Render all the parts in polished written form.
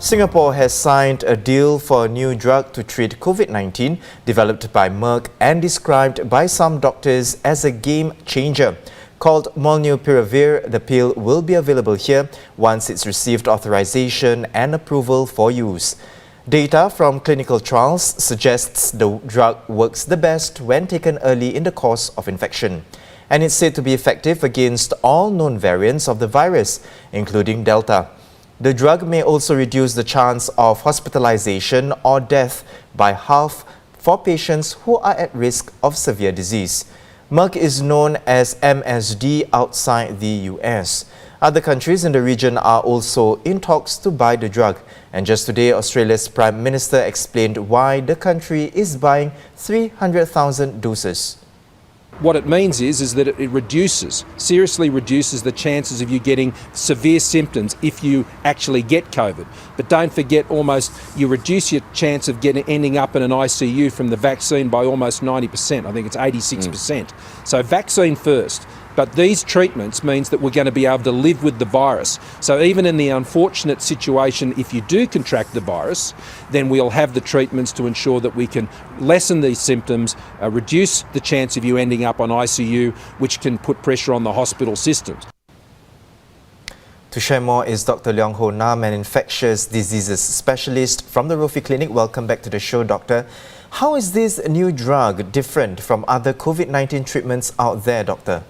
Singapore has signed a deal for a new drug to treat COVID-19 developed by Merck and described by some doctors as a game changer. Called Molnupiravir, the pill will be available here once it's received authorization and approval for use. Data from clinical trials suggests the drug works the best when taken early in the course of infection. And it's said to be effective against all known variants of the virus, including Delta. The drug may also reduce the chance of hospitalization or death by half for patients who are at risk of severe disease. Merck is known as MSD outside the US. Other countries in the region are also in talks to buy the drug. And just today, Australia's Prime Minister explained why the country is buying 300,000 doses. What it means is that it seriously reduces the chances of you getting severe symptoms if you actually get COVID. But don't forget, you reduce your chance of ending up in an ICU from the vaccine by almost 90%. I think it's 86%. So vaccine first. But these treatments means that we're going to be able to live with the virus. So even in the unfortunate situation, if you do contract the virus, then we'll have the treatments to ensure that we can lessen these symptoms, reduce the chance of you ending up on ICU, which can put pressure on the hospital systems. To share more is Dr. Leong Ho Nam, an infectious diseases specialist from the Rofi Clinic. Welcome back to the show, Doctor. How is this new drug different from other COVID-19 treatments out there, Doctor?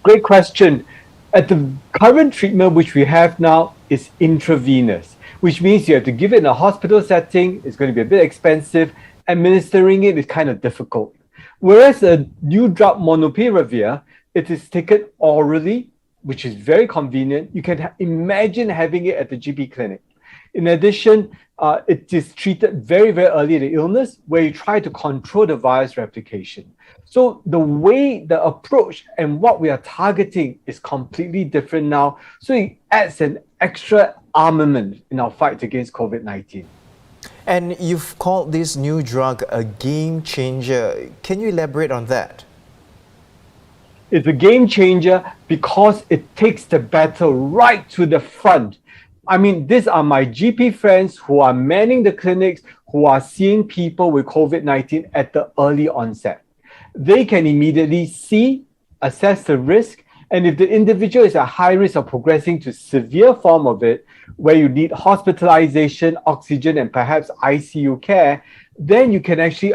Great question. At the current treatment which we have now is intravenous, which means you have to give it in a hospital setting. It's going to be a bit expensive. Administering it is kind of difficult. Whereas a new drug, Molnupiravir, it is taken orally, which is very convenient. You can imagine having it at the GP clinic. In addition, it is treated very, very early in the illness where you try to control the virus replication. So the approach and what we are targeting is completely different now. So it adds an extra armament in our fight against COVID-19. And you've called this new drug a game changer. Can you elaborate on that? It's a game changer because it takes the battle right to the front. I mean, these are my GP friends who are manning the clinics, who are seeing people with COVID-19 at the early onset. They can immediately see, assess the risk, and if the individual is at high risk of progressing to severe form of it, where you need hospitalization, oxygen, and perhaps ICU care, then you can actually